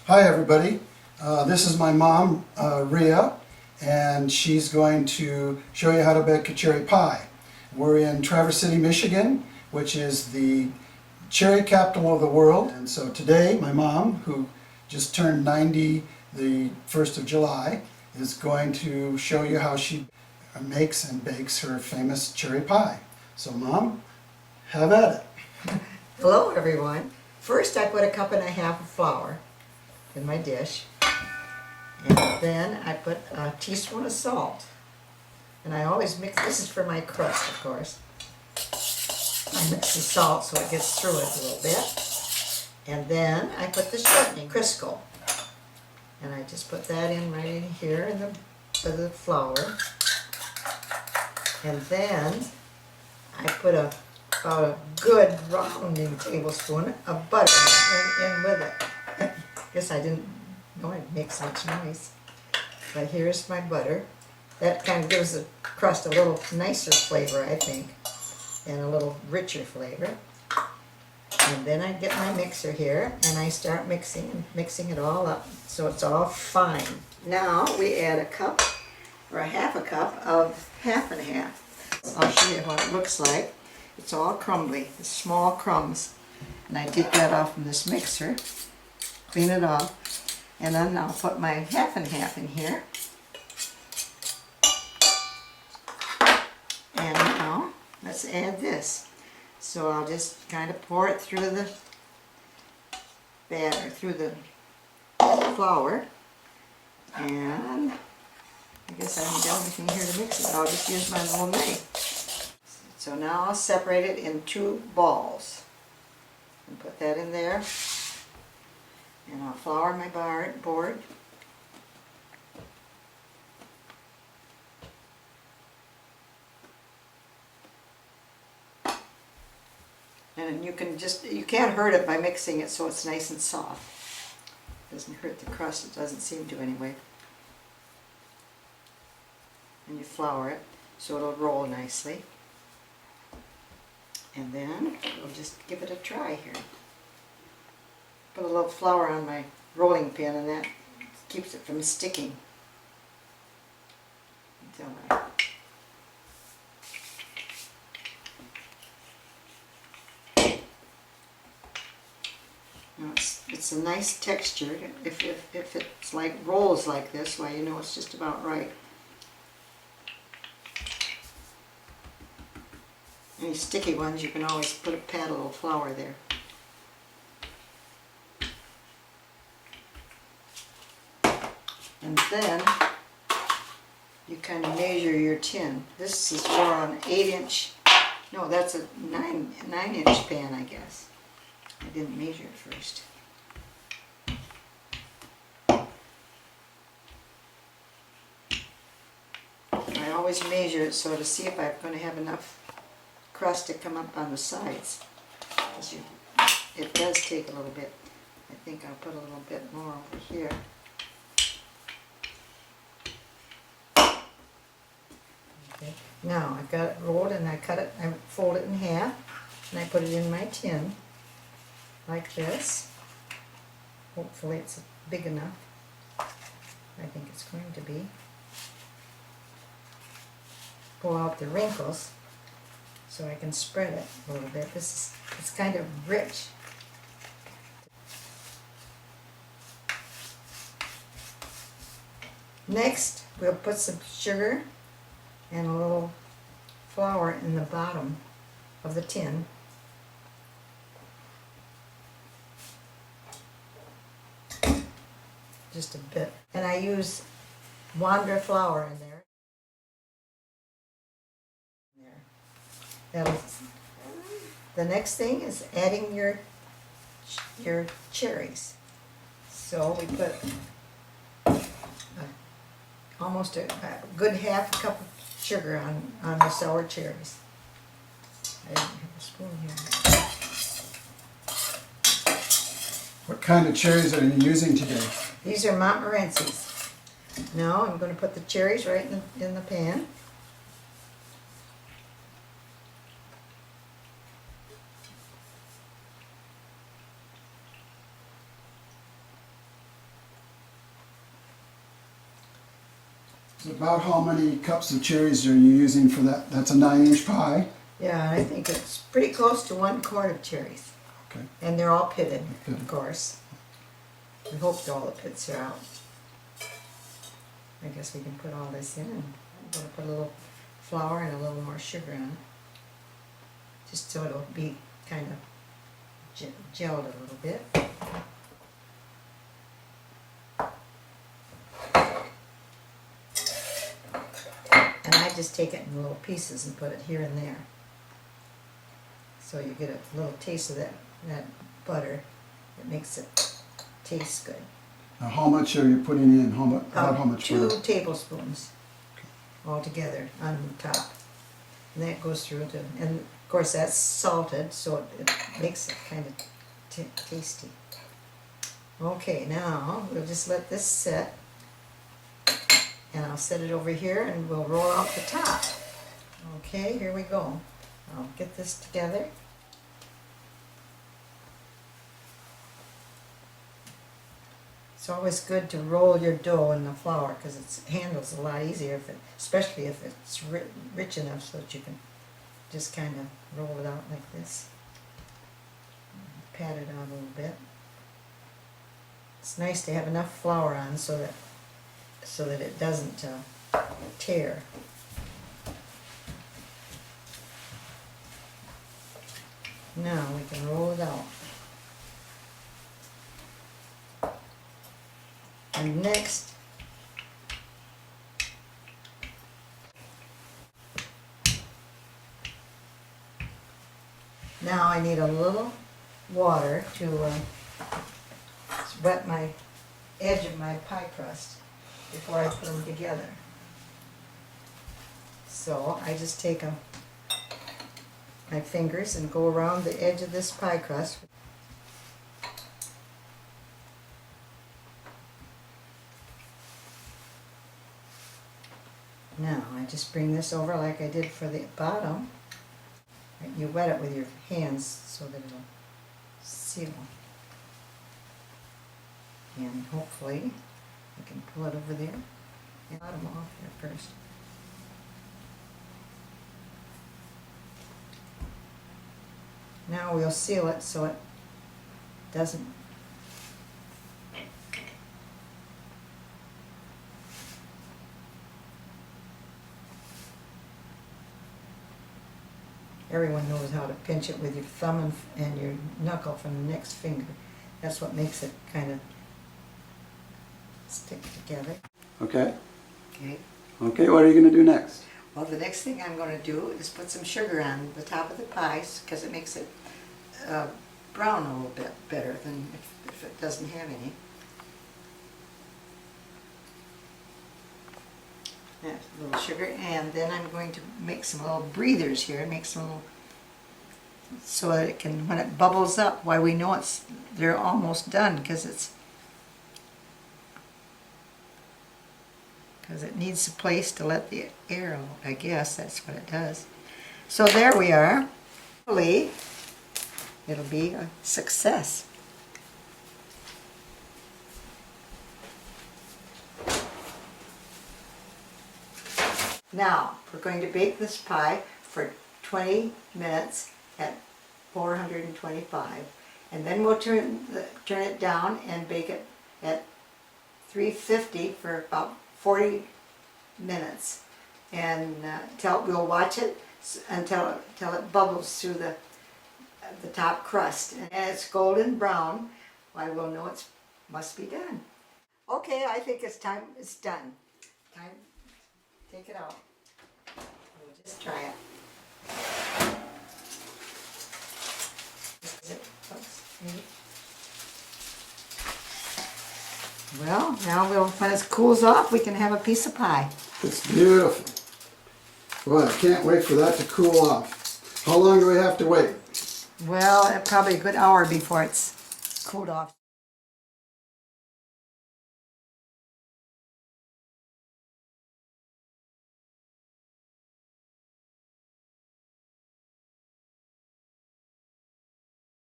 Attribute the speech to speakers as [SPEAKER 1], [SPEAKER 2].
[SPEAKER 1] Hi everybody, this is my mom, Rhea, and she's going to show you how to bake a cherry pie. We're in Traverse City, Michigan, which is the cherry capital of the world. And so today my mom, who just turned 90 the 1st of July, is going to show you how she makes and bakes her famous cherry pie. So Mom, have at it.
[SPEAKER 2] Hello everyone. First I put 1.5 cups of flour in my dish, and then I put a teaspoon of salt, and I always mix. This is for my crust, of course. I mix the salt so it gets through it a little bit, and then I put the shortening Crisco, and I just put that in right in here in the flour, and then I put about a good rounding tablespoon of butter in with it. Guess I didn't know I'd make such noise. But here's my butter. That kind of gives the crust a little nicer flavor, I think, and a little richer flavor. And then I get my mixer here and I start mixing it all up so it's all fine. Now we add 1 cup or 1/2 cup of half and half. I'll show you what it looks like. It's all crumbly, it's small crumbs. And I take that off from this mixer. Clean it off, and then I'll put my half and half in here. And now let's add this. So I'll just kind of pour it through the batter, through the flour, and I guess I haven't got anything here to mix it. I'll just use my little knife. So now I'll separate it in 2 balls and put that in there. And I'll flour my board. And you can't hurt it by mixing it so it's nice and soft. It doesn't hurt the crust, it doesn't seem to anyway. And you flour it so it'll roll nicely. And then we'll just give it a try here. Put a little flour on my rolling pin, and that keeps it from sticking. Now it's a nice texture. If it's like rolls like this, well, you know it's just about right. Any sticky ones, you can always pat a little flour there. And then you kind of measure your tin. This is for an 8-inch, no, that's a 9-inch pan, I guess. I didn't measure it first. I always measure it so to see if I'm going to have enough crust to come up on the sides. It does take a little bit. I think I'll put a little bit more over here. Now I've got it rolled, and I fold it in half, and I put it in my tin like this. Hopefully it's big enough. I think it's going to be. Pull out the wrinkles so I can spread it a little bit. It's kind of rich. Next we'll put some sugar and a little flour in the bottom of the tin. Just a bit. And I use Wonder flour in there. The next thing is adding your cherries. So we put almost a good 1/2 cup of sugar on the sour cherries. I didn't have a spoon here.
[SPEAKER 1] What kind of cherries are you using today?
[SPEAKER 2] These are Montmorency's. Now I'm going to put the cherries right in the pan.
[SPEAKER 1] So about how many cups of cherries are you using for that? That's a 9-inch pie.
[SPEAKER 2] Yeah, I think it's pretty close to 1 quart of cherries.
[SPEAKER 1] Okay.
[SPEAKER 2] And they're all pitted,
[SPEAKER 1] Pitted.
[SPEAKER 2] of course. We hope all the pits are out. I guess we can put all this in, and I'm going to put a little flour and a little more sugar on it. Just so it'll be kind of gelled a little bit. And I just take it in little pieces and put it here and there. So you get a little taste of that butter. It makes it taste good.
[SPEAKER 1] Now how much are you putting in? About how much
[SPEAKER 2] 2
[SPEAKER 1] butter?
[SPEAKER 2] tablespoons altogether on the top. And that goes through to, and of course that's salted, so it makes it kind of tasty. Okay, now we'll just let this set. And I'll set it over here and we'll roll out the top. Okay, here we go. I'll get this together. It's always good to roll your dough in the flour because it handles a lot easier, especially if it's rich enough so that you can just kind of roll it out like this. Pat it out a little bit. It's nice to have enough flour on so that it doesn't tear. Now we can roll it out. And next, now I need a little water to wet my edge of my pie crust before I put them together. So I just take my fingers and go around the edge of this pie crust. Now I just bring this over like I did for the bottom. You wet it with your hands so that it'll seal. And hopefully I can pull it over there and bottom off here first. Now we'll seal it so it doesn't Everyone knows how to pinch it with your thumb and your knuckle from the next finger. That's what makes it kind of stick together.
[SPEAKER 1] Okay.
[SPEAKER 2] Okay.
[SPEAKER 1] Okay, what are you going to do next?
[SPEAKER 2] Well, the next thing I'm going to do is put some sugar on the top of the pies because it makes it brown a little bit better than if it doesn't have any. That's a little sugar, and then I'm going to make some little breathers here, make some little, so that it can, when it bubbles up, why we know they're almost done because it needs a place to let the air out. I guess that's what it does. So there we are. Hopefully, it'll be a success. Now, we're going to bake this pie for 20 minutes at 425, and then we'll turn it down and bake it at 350 for about 40 minutes, and we'll watch it until it bubbles through the top crust, and it's golden brown. Why, we'll know it must be done. Okay, I think it's time. It's done. Time. Take it out. We'll just try it. Well, now when it cools off, we can have a piece of pie.
[SPEAKER 1] It's beautiful. Well, I can't wait for that to cool off. How long do we have to wait?
[SPEAKER 2] Well, probably a good hour before it's cooled off.